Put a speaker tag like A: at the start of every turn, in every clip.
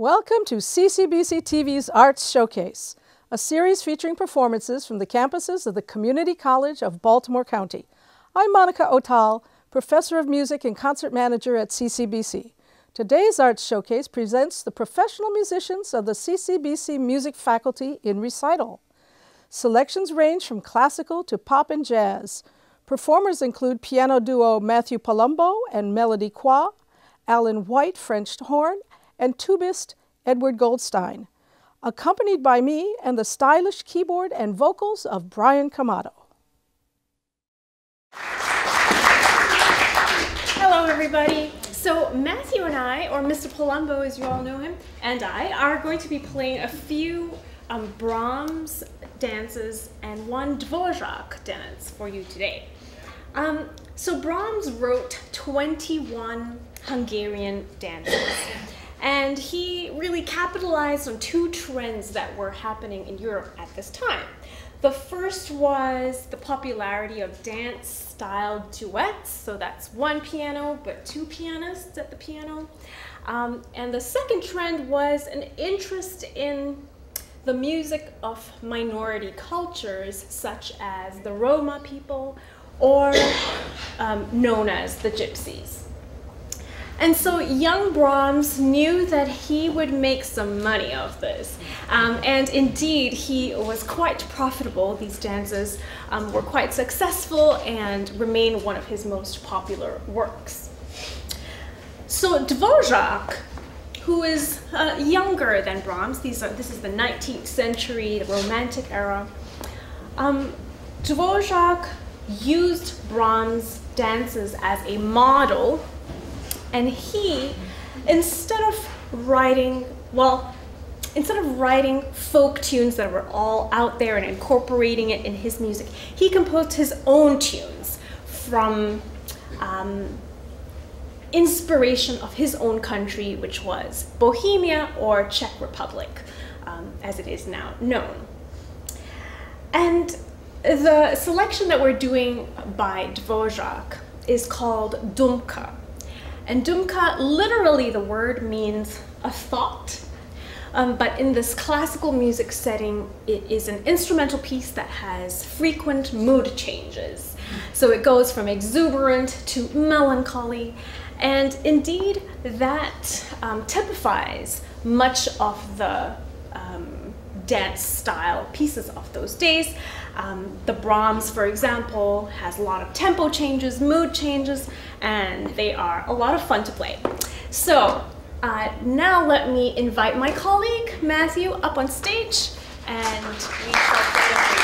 A: Welcome to CCBC TV's Arts Showcase, a series featuring performances from the campuses of the Community College of Baltimore County. I'm Monica Otal, Professor of Music and Concert Manager at CCBC. Today's Arts Showcase presents the professional musicians of the CCBC Music Faculty in Recital. Selections range from classical to pop and jazz. Performers include piano duo Matthew Palumbo and Melody Qua, Alan White French horn, and tubist Edward Goldstein, accompanied by me and the stylish keyboard and vocals of Brian Camato.
B: Hello, everybody. So Matthew and I, or Mr. Palumbo as you all know him, and I are going to be playing a few Brahms dances and one Dvorak dance for you today. So Brahms wrote 21 Hungarian dances. And he really capitalized on two trends that were happening in Europe at this time. The first was the popularity of dance-styled duets, so that's one piano, but two pianists at the piano. And the second trend was an interest in the music of minority cultures, such as the Roma people, or known as the Gypsies. And so young Brahms knew that he would make some money off this. And indeed, he was quite profitable. These dances were quite successful and remain one of his most popular works. So Dvorak, who is younger than Brahms, this is the 19th century, the Romantic era, Dvorak used Brahms' dances as a model. And he, instead of writing folk tunes that were all out there and incorporating it in his music, he composed his own tunes from inspiration of his own country, which was Bohemia, or Czech Republic, as it is now known. And the selection that we're doing by Dvorak is called Dumka. And Dumka, literally the word means a thought, but in this classical music setting, it is an instrumental piece that has frequent mood changes. So it goes from exuberant to melancholy, and indeed that typifies much of the dance style pieces of those days. The Brahms, for example, has a lot of tempo changes, mood changes, and they are a lot of fun to play. So now let me invite my colleague, Matthew, up on stage, and we shall play.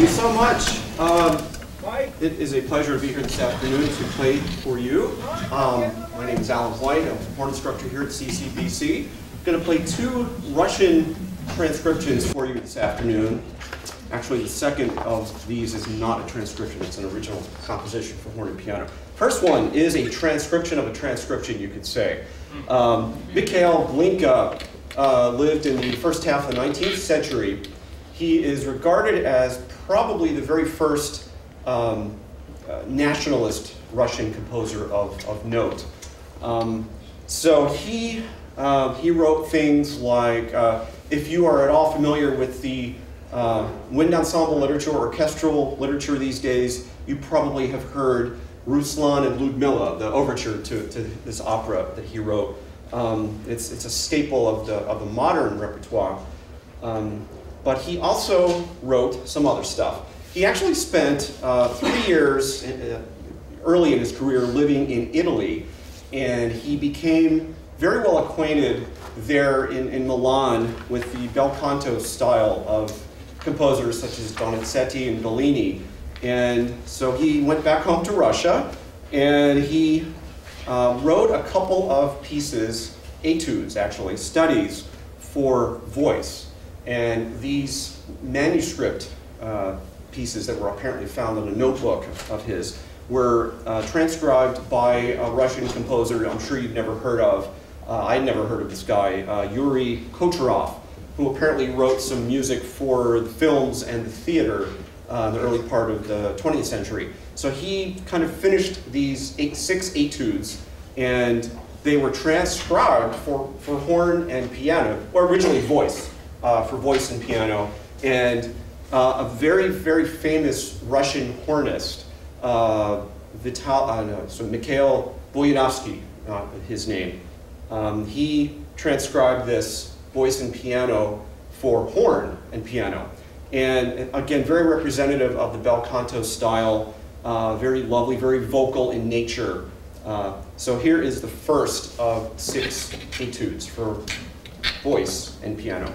C: you so much. It is a pleasure to be here this afternoon to play for you. My name is Alan White. I'm a horn instructor here at CCBC. I'm going to play 2 Russian transcriptions for you this afternoon. Actually, the second of these is not a transcription. It's an original composition for horn and piano. First one is a transcription of a transcription, you could say. Mikhail Glinka lived in the first half of the 19th century. He is regarded as probably the very first nationalist Russian composer of note. So he wrote things like, if you are at all familiar with the wind ensemble literature or orchestral literature these days, you probably have heard Ruslan and Ludmilla, the overture to this opera that he wrote. It's a staple of the modern repertoire. But he also wrote some other stuff. He actually spent 3 years early in his career living in Italy, and he became very well acquainted there in Milan with the bel canto style of composers such as Donizetti and Bellini. And so he went back home to Russia, and he wrote a couple of pieces, etudes actually, studies for voice. And these manuscript pieces that were apparently found in a notebook of his were transcribed by a Russian composer I'm sure you've never heard of. I'd never heard of this guy, Yuri Kocherov, who apparently wrote some music for the films and the theater in the early part of the 20th century. So he kind of finished these 6 etudes, and they were transcribed for horn and piano, or originally voice, for voice and piano. And a very, very famous Russian hornist, Mikhail Boyanovsky, his name, he transcribed this voice and piano for horn and piano. And again, very representative of the bel canto style, very lovely, very vocal in nature. So here is the first of 6 etudes for voice and piano.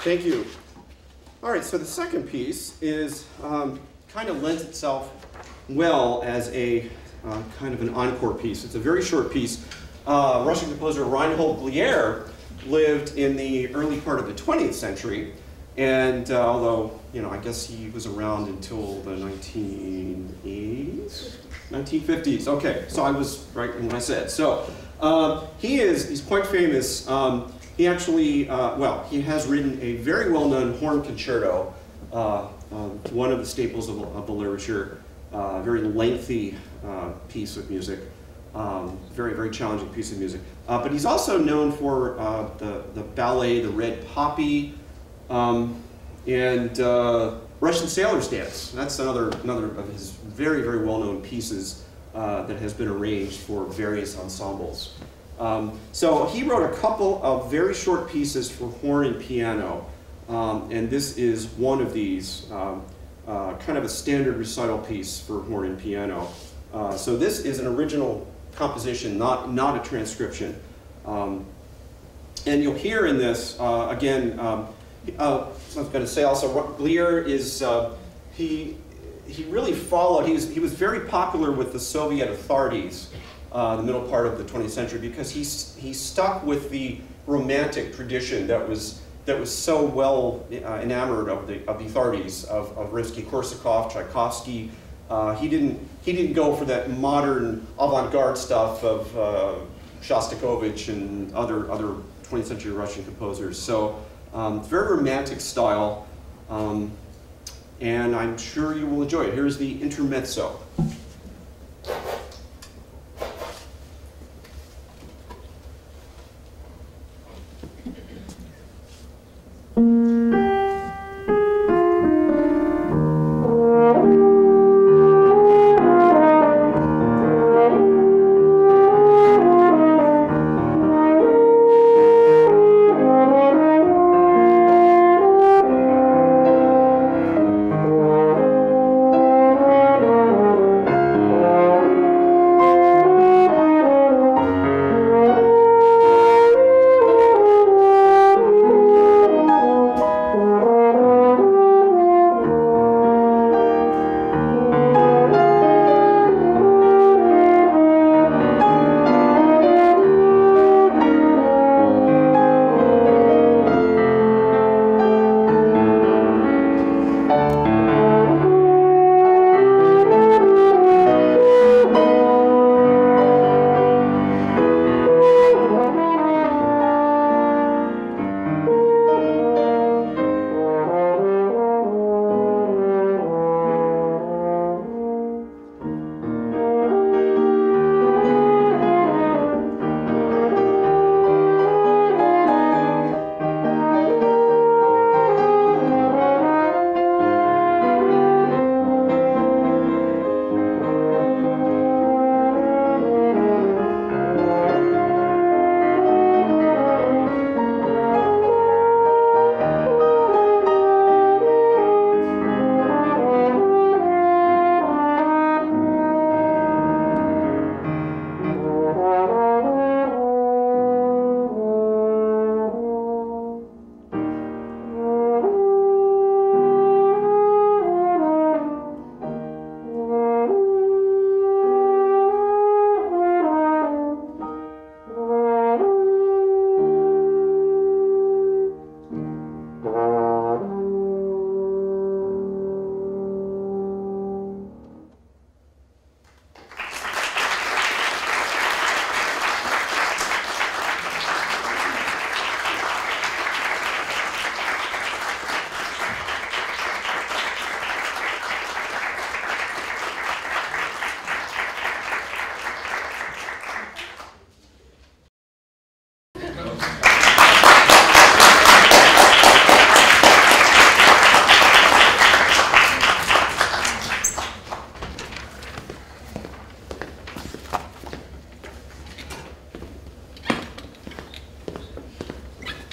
C: Thank you. All right, so the second piece is kind of lends itself well as a kind of an encore piece. It's a very short piece. Russian composer Reinhold Glier lived in the early part of the 20th century, and although, you know, I guess he was around until the 1980s? 1950s, okay, so I was right in what I said. So he's quite famous. He actually, well, he has written a very well-known horn concerto, one of the staples of the literature, very lengthy piece of music, very, very challenging piece of music. But he's also known for the ballet, The Red Poppy, and Russian Sailor's Dance. That's another of his very, very well-known pieces that has been arranged for various ensembles. So he wrote a couple of very short pieces for horn and piano, and this is one of these, kind of a standard recital piece for horn and piano. So this is an original composition, not a transcription. And you'll hear in this, again, so I was going to say also, Glier is, he really followed, he was very popular with the Soviet authorities the middle part of the 20th century because he stuck with the romantic tradition that was so well enamored of the authorities of Rimsky-Korsakov, Tchaikovsky. He didn't go for that modern avant-garde stuff of Shostakovich and other 20th century Russian composers. So very romantic style, and I'm sure you will enjoy it. Here's the intermezzo.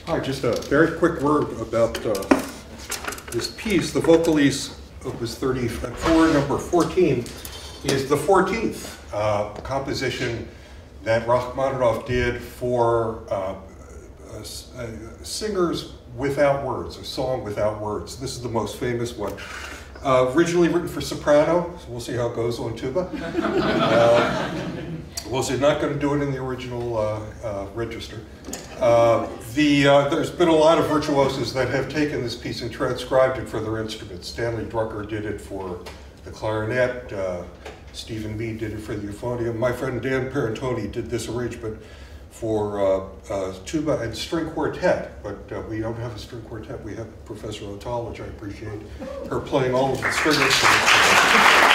D: Hi, just a very quick word about this piece. The Vocalise Opus 34, number 14, is the 14th composition that Rachmaninoff did for singers without words, a song without words. This is the most famous one. Originally written for soprano, so we'll see how it goes on tuba. We'll see, not going to do it in the original register. There's been a lot of virtuosos that have taken this piece and transcribed it for their instruments. Stanley Drucker did it for the clarinet. Stephen Mead did it for the euphonium. My friend Dan Parentoni did this arrangement for tuba and string quartet, but we don't have a string quartet. We have Professor O'Tall, which I appreciate her playing all of the string instruments.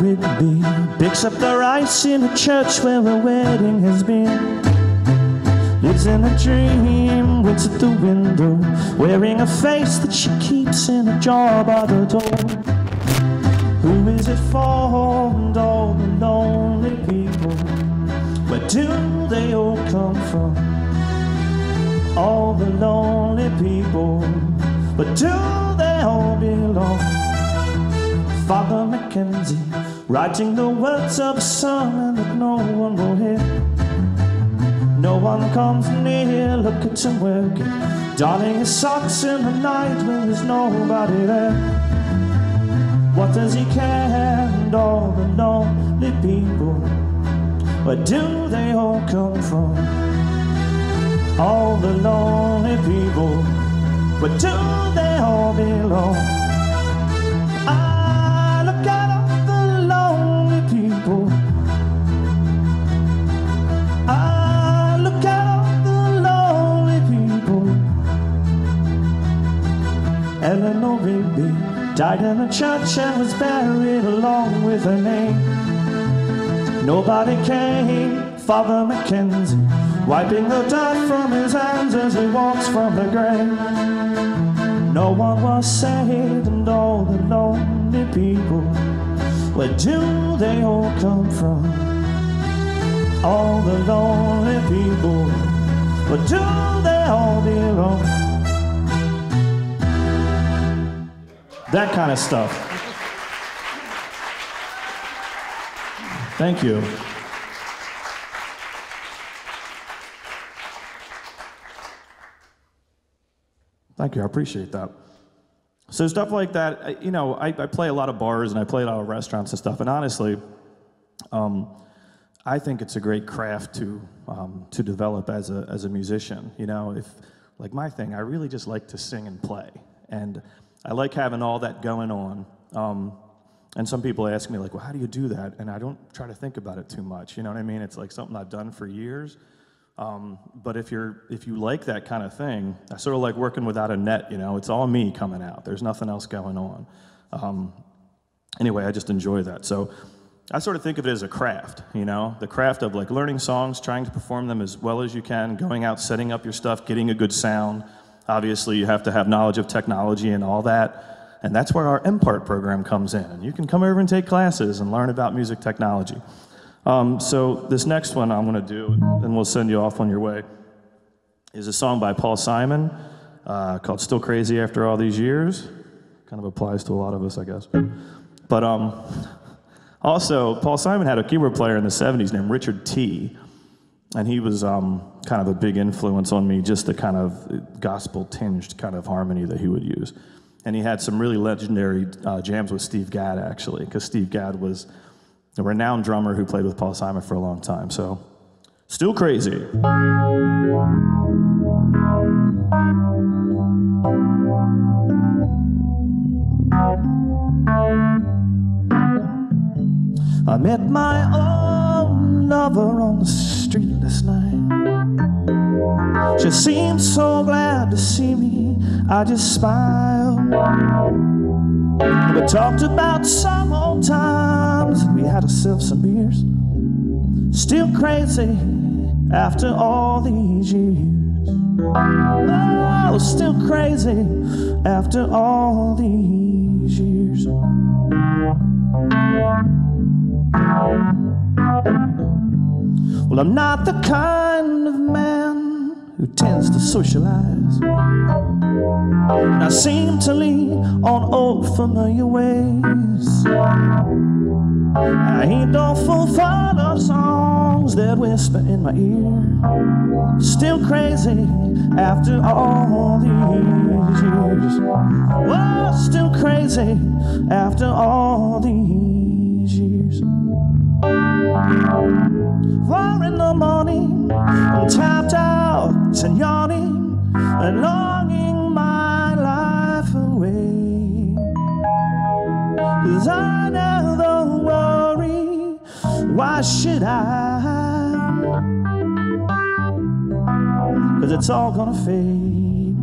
E: Rigby picks up the rice in a church where a wedding has been. Lives in a dream, waits at the window, wearing a face that she keeps in a jar by the door. Who is it for, and all the lonely people? Where do they all come from? All the lonely people, where do they all belong? Father Mackenzie, writing the words of a song that no one will hear. No one comes near, look at him working, darning his socks in the night when there's nobody there. What does he care? And all the lonely people, where do they all come from? All the lonely people, where do they all belong? I look at all the lonely people. I look at all the lonely people. Eleanor Rigby died in a church and was buried along with her name. Nobody came, Father Mackenzie, wiping the dirt from his hands as he walks from the grave. No one was saved, and all the lonely people, where do they all come from? All the lonely people, where do they all belong? That kind of stuff. Thank you. Thank you, I appreciate that. So stuff like that, I play a lot of bars and I play a lot of restaurants and stuff, and honestly, I think it's a great craft to develop as a musician. If like my thing, I really just like to sing and play, and I like having all that going on. And some people ask me like, well, how do you do that? And I don't try to think about it too much. You know what I mean? It's like something I've done for years. But if you like that kind of thing, I sort of like working without a net. It's all me coming out. There's nothing else going on. Anyway, I just enjoy that. So I sort of think of it as a craft, the craft of like learning songs, trying to perform them as well as you can, going out, setting up your stuff, getting a good sound. Obviously, you have to have knowledge of technology and all that. And that's where our MPart program comes in. And you can come over and take classes and learn about music technology. So this next one I'm going to do, and we'll send you off on your way, is a song by Paul Simon called Still Crazy After All These Years. Kind of applies to a lot of us, I guess. But also, Paul Simon had a keyboard player in the 70s named Richard T. And he was kind of a big influence on me, just the kind of gospel-tinged kind of harmony that he would use. And he had some really legendary jams with Steve Gadd, actually, because Steve Gadd was a renowned drummer who played with Paul Simon for a long time. So, Still Crazy. I met my old lover on the street last night. She seemed so glad to see me, I just smiled. We talked about some old times, we had ourselves some beers. Still crazy after all these years. Oh, still crazy after all these years. Well, I'm not the kind of man who tends to socialize, and I seem to lean on old familiar ways. I ain't no fool for love songs that whisper in my ear. Still crazy after all these years. Well, still crazy after all these years. 4 in the morning, I'm tapped out and yawning and longing my life away. 'Cause I never worry, why should I? 'Cause it's all gonna fade.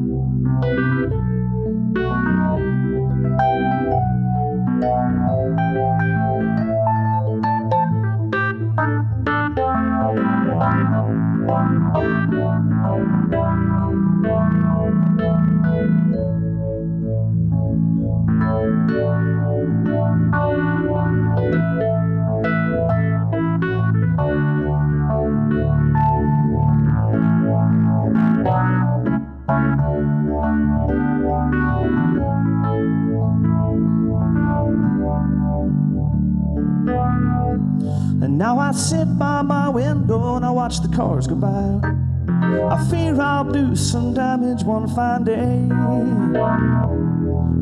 E: And now I sit by my window and I watch the cars go by. I fear I'll do some damage one fine day,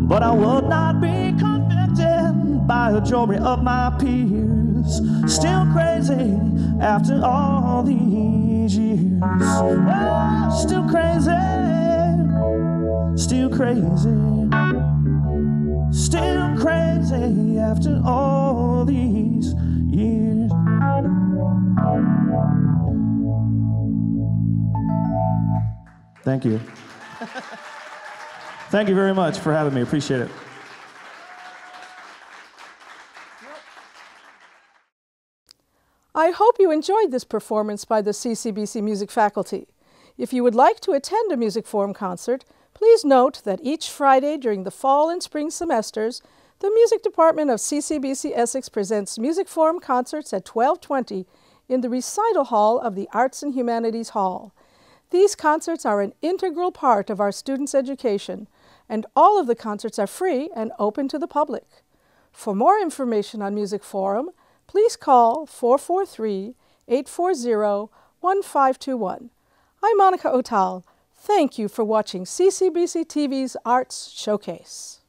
E: but I will not be convicted by a jury of my peers. Still crazy after all these years. Oh, still crazy, still crazy, still crazy after all these years. Thank you. Thank you very much for having me. Appreciate it.
A: I hope you enjoyed this performance by the CCBC music faculty. If you would like to attend a Music Forum concert, please note that each Friday during the fall and spring semesters, the music department of CCBC Essex presents Music Forum concerts at 12:20 in the Recital Hall of the Arts and Humanities Hall. These concerts are an integral part of our students' education, and all of the concerts are free and open to the public. For more information on Music Forum, please call 443-840-1521. I'm Monica Otal. Thank you for watching CCBC TV's Arts Showcase.